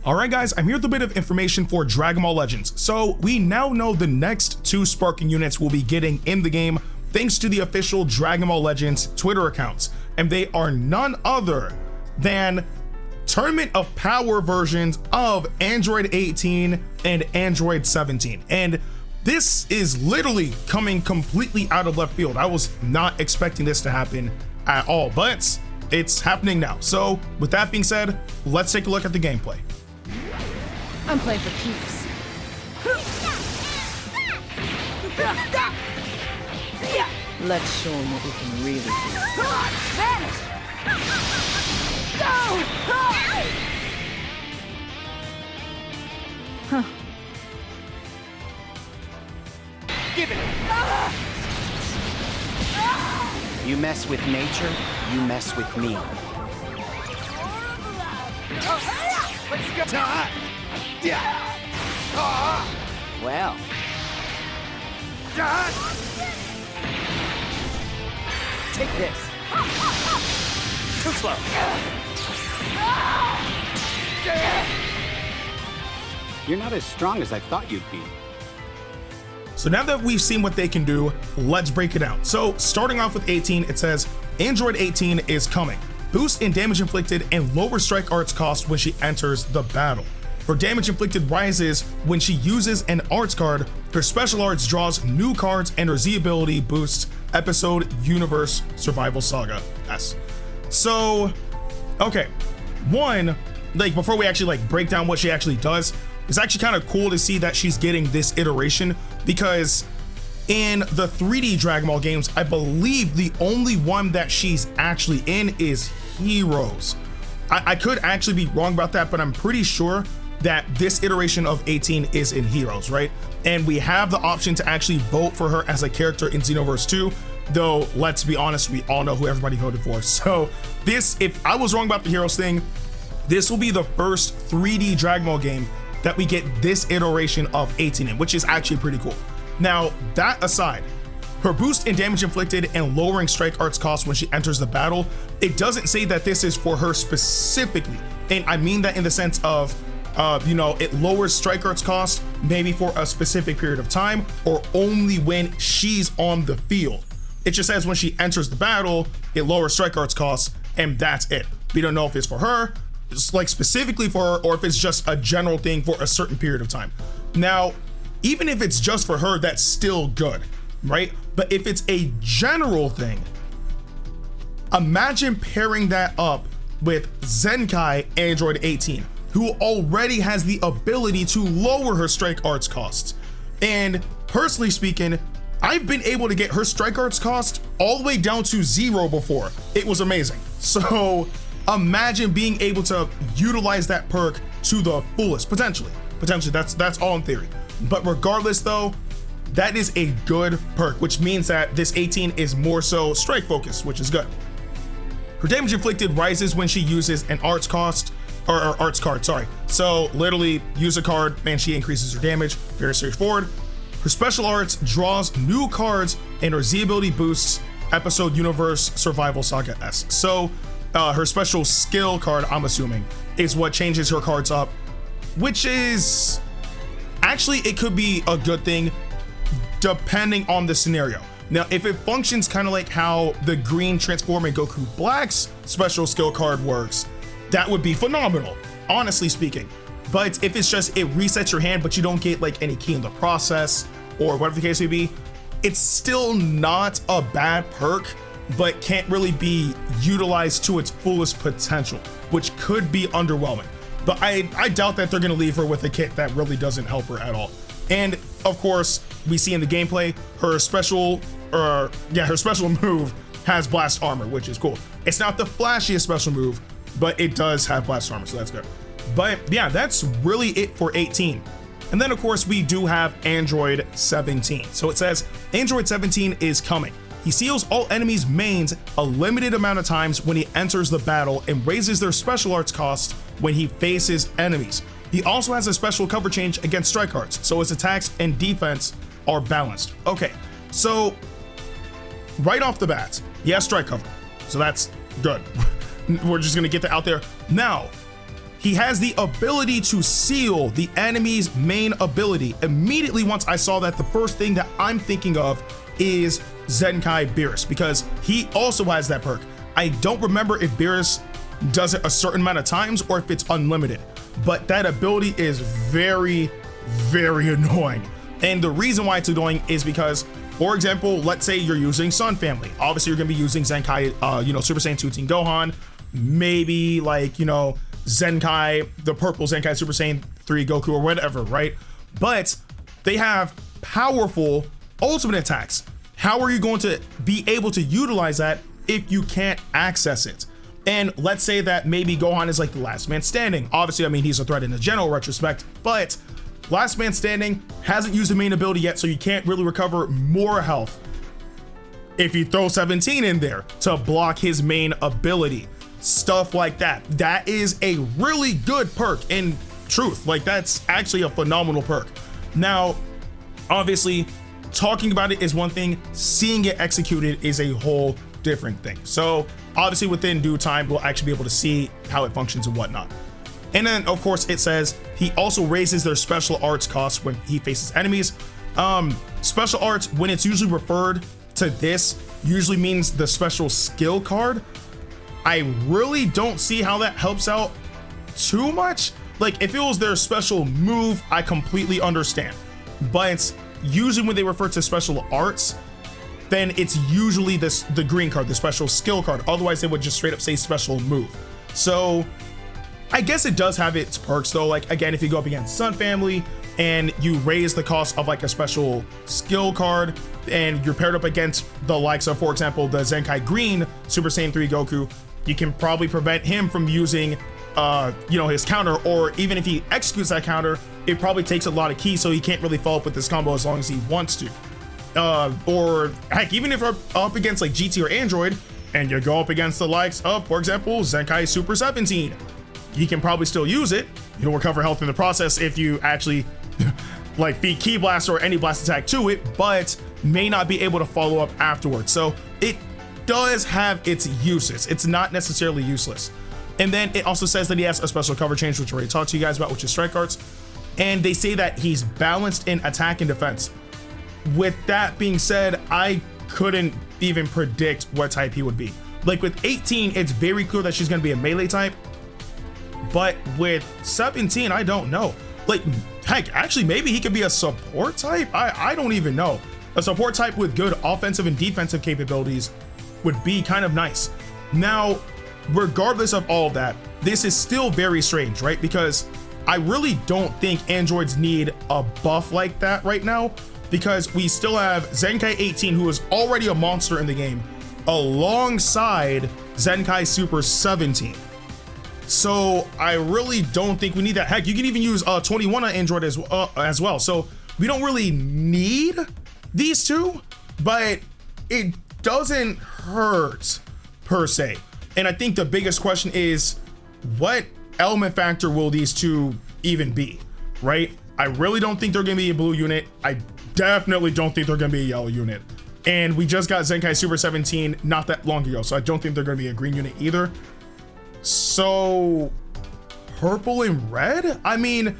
Alright guys, I'm here with a bit of information for Dragon Ball Legends. So we now know the next 2 sparking units will be getting in the game thanks to the official Dragon Ball Legends Twitter accounts, and they are none other than Tournament of Power versions of Android 18 and Android 17. And this is literally coming completely out of left field. I was not expecting this to happen at all, but it's happening now. So with that being said, let's take a look at the gameplay. I'm playing for keeps. Let's show them what we can really do. Vanish! Go! Huh. Give it! You mess with nature, you mess with me. Let's go! Well. Take this. Too slow. You're not as strong as I thought you'd be. So now that we've seen what they can do, let's break it down. So starting off with 18, it says Android 18 is coming. Boost in damage inflicted and lower strike arts cost when she enters the battle. Her damage inflicted rises when she uses an arts card. Her special arts draws new cards, and her Z ability boosts episode Universe Survival Saga S. So, okay, one, like before we actually like break down what she actually does, it's actually kind of cool to see that she's getting this iteration, because in the 3D Dragon Ball games, I believe the only one that she's actually in is Heroes. I could actually be wrong about that, but I'm pretty sure that this iteration of 18 is in Heroes, right? And we have the option to actually vote for her as a character in Xenoverse 2, though let's be honest, we all know who everybody voted for. So this, if I was wrong about the Heroes thing, this will be the first 3D Dragon Ball game that we get this iteration of 18 in, which is actually pretty cool. Now, that aside, her boost in damage inflicted and lowering strike arts cost when she enters the battle, it doesn't say that this is for her specifically. And I mean that in the sense of, you know, it lowers strike arts cost maybe for a specific period of time or only when she's on the field. It just says when she enters the battle, it lowers strike arts costs, and that's it. We don't know if it's for her, it's like specifically for her, or if it's just a general thing for a certain period of time. Now, even if it's just for her, that's still good, right? But if it's a general thing, imagine pairing that up with Zenkai Android 18, who already has the ability to lower her strike arts costs. And personally speaking, I've been able to get her strike arts cost all the way down to 0 before. It was amazing. So imagine being able to utilize that perk to the fullest, potentially, that's all in theory. But regardless though, that is a good perk, which means that this 18 is more so strike focused, which is good. Her damage inflicted rises when she uses an arts cost, or arts card, sorry. So literally use a card and she increases her damage, very straightforward. Her special arts draws new cards, and her Z ability boosts episode Universe Survival Saga S. So her special skill card, I'm assuming, is what changes her cards up, which is actually, it could be a good thing depending on the scenario. Now, if it functions kind of like how the green transforming Goku Black's special skill card works, that would be phenomenal, honestly speaking. But if it's just it resets your hand, but you don't get like any key in the process or whatever the case may be, it's still not a bad perk, but can't really be utilized to its fullest potential, which could be underwhelming. But I doubt that they're gonna leave her with a kit that really doesn't help her at all. And of course, we see in the gameplay, her special move has blast armor, which is cool. It's not the flashiest special move, but it does have blast armor, so that's good. But yeah, that's really it for 18. And then of course we do have Android 17. So it says Android 17 is coming. He seals all enemies' mains a limited amount of times when he enters the battle and raises their special arts cost when he faces enemies. He also has a special cover change against strike arts, so his attacks and defense are balanced. Okay, so right off the bat, he has strike cover, so that's good. We're just gonna get that out there. Now, he has the ability to seal the enemy's main ability. Immediately once I saw that, the first thing that I'm thinking of is Zenkai Beerus, because he also has that perk. I don't remember if Beerus does it a certain amount of times or if it's unlimited, but that ability is very, very annoying. And the reason why it's annoying is because, for example, let's say you're using Sun Family. Obviously, you're gonna be using Zenkai, Super Saiyan 2 Teen Gohan, maybe like, Zenkai, the purple Zenkai Super Saiyan 3 Goku or whatever, right? But they have powerful ultimate attacks. How are you going to be able to utilize that if you can't access it? And let's say that maybe Gohan is like the last man standing. Obviously, I mean, he's a threat in a general retrospect, but last man standing hasn't used the main ability yet, so you can't really recover more health if you throw 17 in there to block his main ability. Stuff like that. That is a really good perk in truth. Like, that's actually a phenomenal perk. Now, obviously, talking about it is one thing, seeing it executed is a whole different thing. So obviously within due time, we'll actually be able to see how it functions and whatnot. And then of course it says he also raises their special arts costs when he faces enemies. Special arts, when it's usually referred to this, usually means the special skill card. I really don't see how that helps out too much. Like, if it was their special move, I completely understand. But usually when they refer to special arts, then it's usually the green card, the special skill card. Otherwise, they would just straight up say special move. So I guess it does have its perks though. Like, again, if you go up against Sun Family and you raise the cost of like a special skill card and you're paired up against the likes of, for example, the Zenkai Green Super Saiyan 3 Goku, you can probably prevent him from using his counter, or even if he executes that counter, it probably takes a lot of keys, so he can't really follow up with this combo as long as he wants to. Or heck, even if you're up against like GT or Android and you go up against the likes of, for example, Zenkai Super 17, you can probably still use it. You'll recover health in the process if you actually like feed Ki Blast or any blast attack to it, but may not be able to follow up afterwards. So it does have its uses. It's not necessarily useless. And then it also says that he has a special cover change, which I already talked to you guys about, which is strike arts. And they say that he's balanced in attack and defense. With that being said, I couldn't even predict what type he would be. Like with 18, it's very clear that she's going to be a melee type. But with 17, I don't know. Like, heck, actually, maybe he could be a support type. I don't even know. A support type with good offensive and defensive capabilities would be kind of nice. Now, regardless of all of that, this is still very strange, right? Because I really don't think androids need a buff like that right now, because we still have Zenkai 18, who is already a monster in the game, alongside Zenkai Super 17. So I really don't think we need that. Heck, you can even use 21 on Android as well. So we don't really need these two, but it doesn't hurt per se. And I think the biggest question is, what element factor will these two even be, right? I really don't think they're gonna be a blue unit. I definitely don't think they're gonna be a yellow unit. And we just got Zenkai Super 17 not that long ago, so I don't think they're gonna be a green unit either. So purple and red? I mean,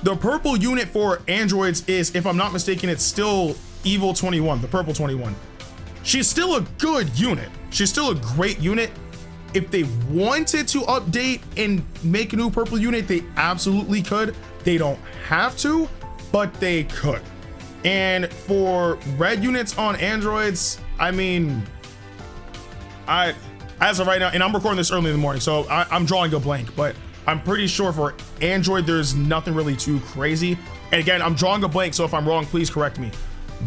the purple unit for androids is, if I'm not mistaken, it's still Evil 21, the purple 21. She's still a good unit. She's still a great unit. If they wanted to update and make a new purple unit, they absolutely could. They don't have to, but they could. And for red units on androids, I mean, as of right now, and I'm recording this early in the morning, so I'm drawing a blank, but I'm pretty sure for Android, there's nothing really too crazy. And again, I'm drawing a blank, so if I'm wrong, please correct me.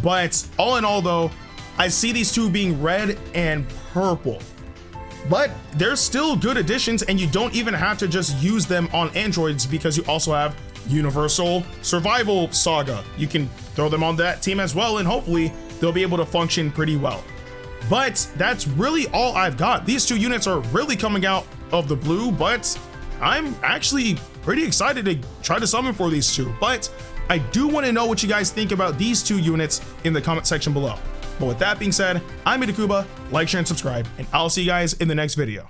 But all in all though, I see these two being red and purple, but they're still good additions, and you don't even have to just use them on androids, because you also have Universal Survival Saga. You can throw them on that team as well, and hopefully they'll be able to function pretty well. But that's really all I've got. These two units are really coming out of the blue, but I'm actually pretty excited to try to summon for these two. But I do want to know what you guys think about these two units in the comment section below. But with that being said, I'm Ndukauba. Like, share, and subscribe, and I'll see you guys in the next video.